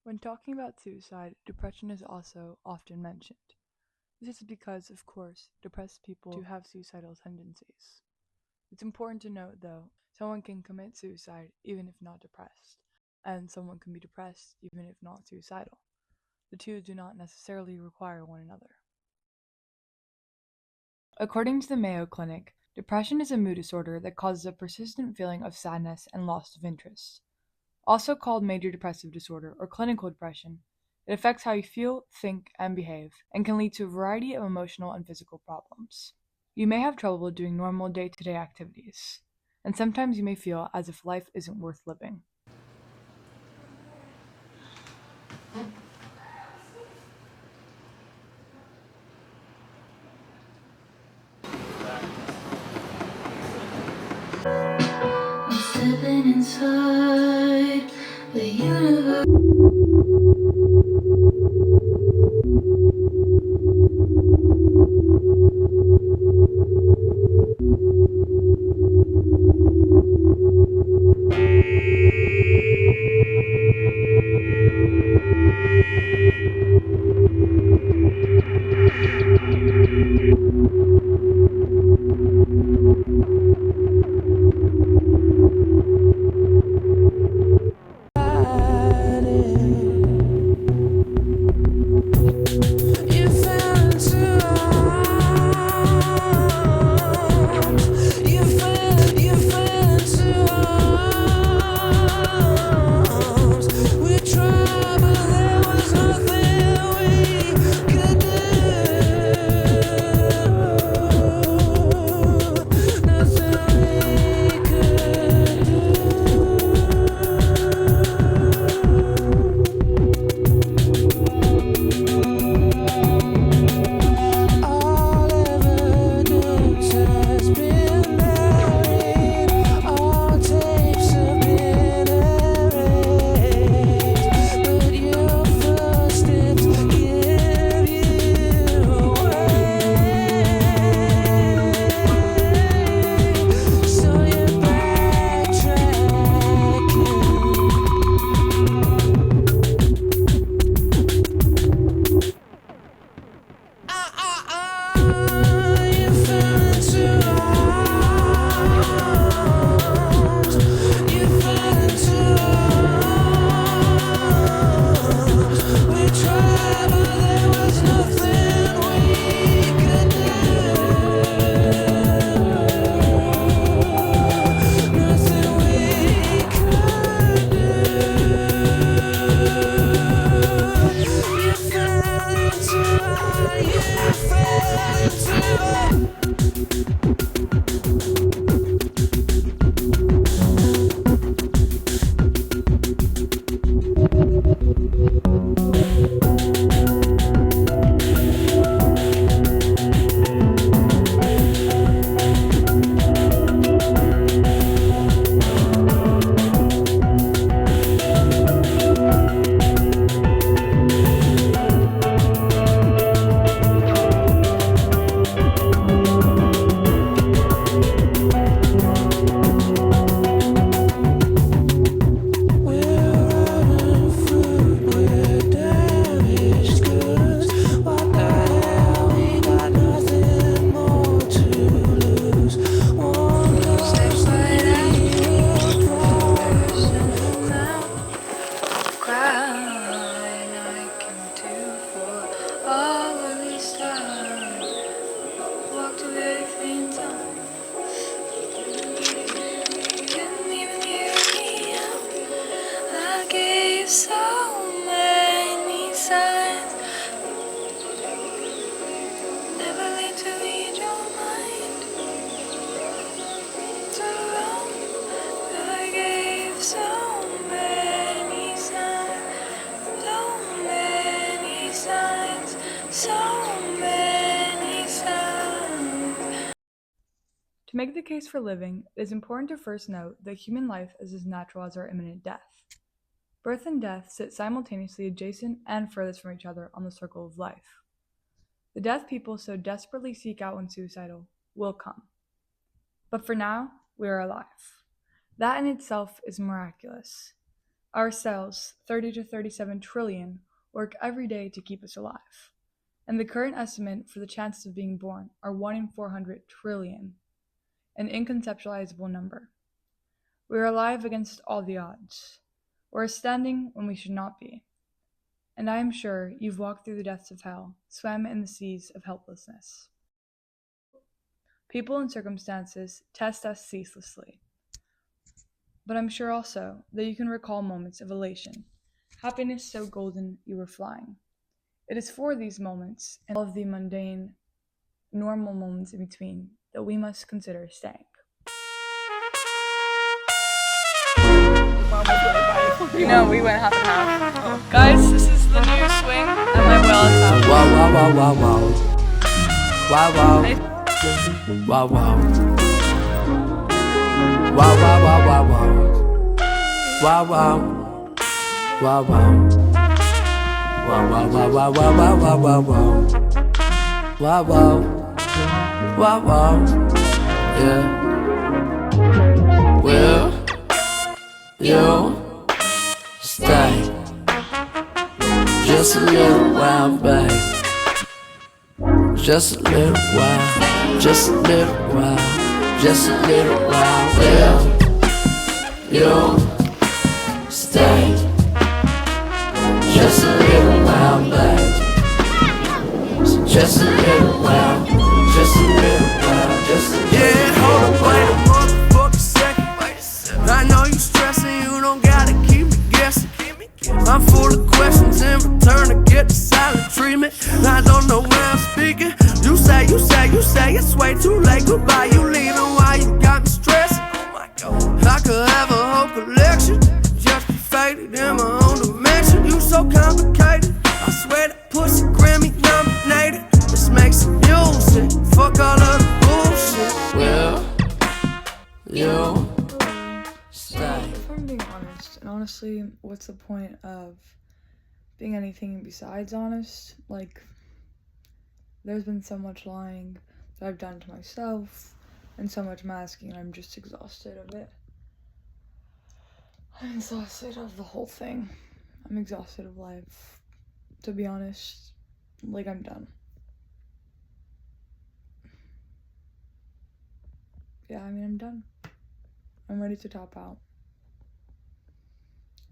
When talking about suicide, depression is also often mentioned. This is because, of course, depressed people do have suicidal tendencies. It's important to note, though, someone can commit suicide even if not depressed, and someone can be depressed even if not suicidal. The two do not necessarily require one another. According to the Mayo Clinic, depression is a mood disorder that causes a persistent feeling of sadness and loss of interest. Also called major depressive disorder or clinical depression, it affects how you feel, think, and behave, and can lead to a variety of emotional and physical problems. You may have trouble doing normal day-to-day activities, and sometimes you may feel as if life isn't worth living. I'm stepping inside the universe. To make the case for living, it is important to first note that human life is as natural as our imminent death. Birth and death sit simultaneously adjacent and furthest from each other on the circle of life. The death people so desperately seek out when suicidal will come. But for now, we are alive. That in itself is miraculous. Our cells, 30 to 37 trillion, work every day to keep us alive. And the current estimate for the chances of being born are 1 in 400 trillion, an inconceptualizable number. We are alive against all the odds. We're standing when we should not be. And I am sure you've walked through the depths of hell, swam in the seas of helplessness. People and circumstances test us ceaselessly. But I'm sure also that you can recall moments of elation, happiness so golden you were flying. It is for these moments and all of the mundane, normal moments in between that we must consider staying. You know, we went half and half. Oh. Guys, this is the new swing at my well is out. Wow, wow, wow, wow, wow. Wow, wow. Wow, wow. Wow, wow, wow, wow, wow. Wow, wow. Wow, wow. Wow, wow, wow, wow, wow, wow, wow, wow, wow. Wow, wow. Wow, wow. Yeah. Will you stay just a little while, babe? Just a little while, just a little while, just a little while. Will you stay just a little while, babe? Just a little while, just a little while, just a little while. Yeah, hold on, wait a motherfucking second. I know you stressing, you don't gotta keep me guessing. I'm full of questions in return to get the silent treatment. I don't know where I'm speaking. You say it's way too late. Goodbye, you leaving, why you got me stressing? Oh my God, I could have a whole collection, just be faded in my own dimension. You so complicated, I swear that pussy Grammy nominated. Let's make some music, fuck all of the bullshit. Will you stay? If I'm being honest, and honestly, what's the point of being anything besides honest? Like, there's been so much lying that I've done to myself, and so much masking, and I'm just exhausted of it. I'm exhausted of the whole thing. I'm exhausted of life. To be honest, like, I'm done. Yeah, I mean, I'm done. I'm ready to top out.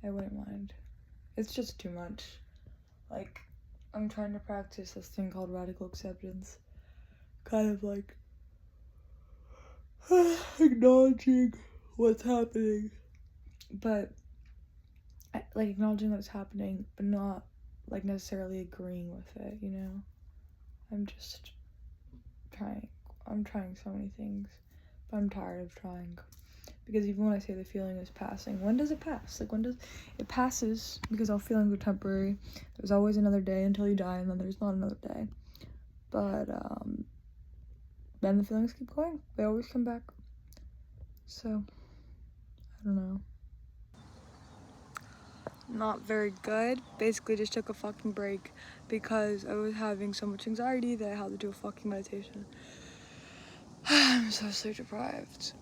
I wouldn't mind. It's just too much. Like, I'm trying to practice this thing called radical acceptance. Kind of like acknowledging what's happening. But, like, acknowledging what's happening, but not, like, necessarily agreeing with it, you know? I'm just trying. I'm trying so many things. But I'm tired of trying. Because even when I say the feeling is passing, when does it pass? Like, when does it passes? Because all feelings are temporary. There's always another day until you die, and then there's not another day. But then the feelings keep going. They always come back. So I don't know. Not very good. Basically just took a fucking break because I was having so much anxiety that I had to do a fucking meditation. I'm so sleep deprived.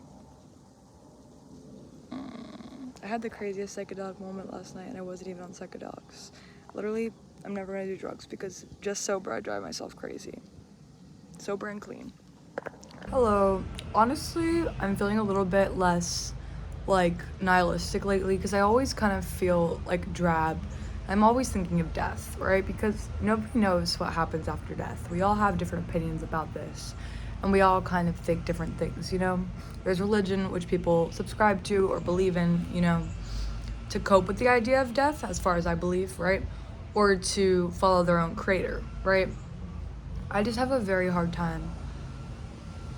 I had the craziest psychedelic moment last night, and I wasn't even on psychedelics. Literally, I'm never gonna do drugs because just sober I drive myself crazy. Sober and clean. Hello. Honestly, I'm feeling a little bit less, like, nihilistic lately because I always kind of feel, like, drab. I'm always thinking of death, right? Because nobody knows what happens after death. We all have different opinions about this. And we all kind of think different things, you know? There's religion, which people subscribe to or believe in, you know, to cope with the idea of death, as far as I believe, right? Or to follow their own creator, right? I just have a very hard time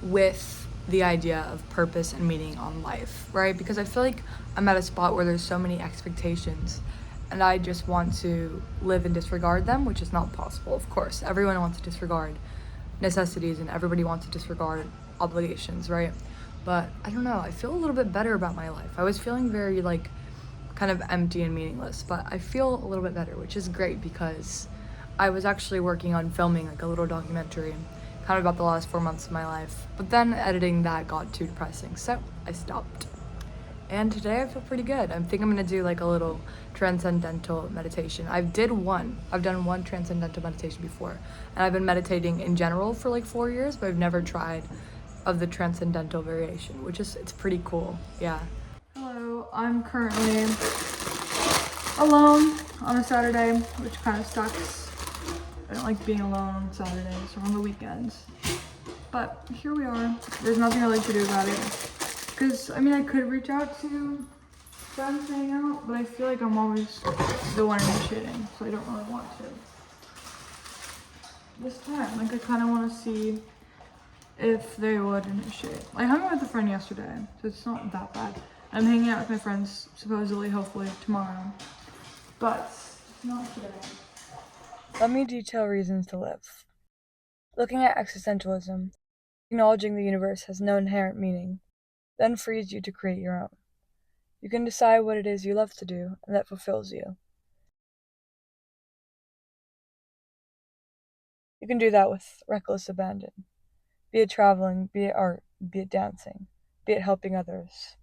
with the idea of purpose and meaning on life, right? Because I feel like I'm at a spot where there's so many expectations, and I just want to live and disregard them, which is not possible, of course. Everyone wants to disregard necessities and everybody wants to disregard obligations, right? But I don't know, I feel a little bit better about my life. I was feeling very, like, kind of empty and meaningless, but I feel a little bit better, which is great because I was actually working on filming, like, a little documentary kind of about the last 4 months of my life, but then editing that got too depressing, so I stopped. and today I feel pretty good. I think I'm gonna do like a little transcendental meditation. I've done one transcendental meditation before, and I've been meditating in general for like 4 years, but I've never tried of the transcendental variation, which is, it's pretty cool. Yeah. Hello, I'm currently alone on a Saturday, which kind of sucks. I don't like being alone on Saturdays or on the weekends. But here we are. There's nothing I like to do about it. Because, I mean, I could reach out to friends to hang out, but I feel like I'm always the one initiating, so I don't really want to. This time, like, I kind of want to see if they would initiate. I hung out with a friend yesterday, so it's not that bad. I'm hanging out with my friends, supposedly, hopefully, tomorrow. But, not today. Let me detail reasons to live. Looking at existentialism, acknowledging the universe has no inherent meaning, then frees you to create your own. You can decide what it is you love to do, and that fulfills you. You can do that with reckless abandon. Be it traveling, be it art, be it dancing, be it helping others.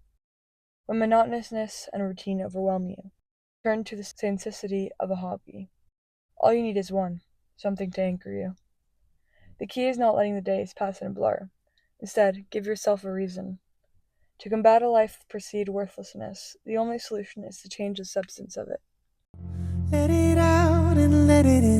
When monotonousness and routine overwhelm you, turn to the simplicity of a hobby. All you need is one, something to anchor you. The key is not letting the days pass in a blur. Instead, give yourself a reason. To combat a life of perceived worthlessness, the only solution is to change the substance of it. Let it out and let it in.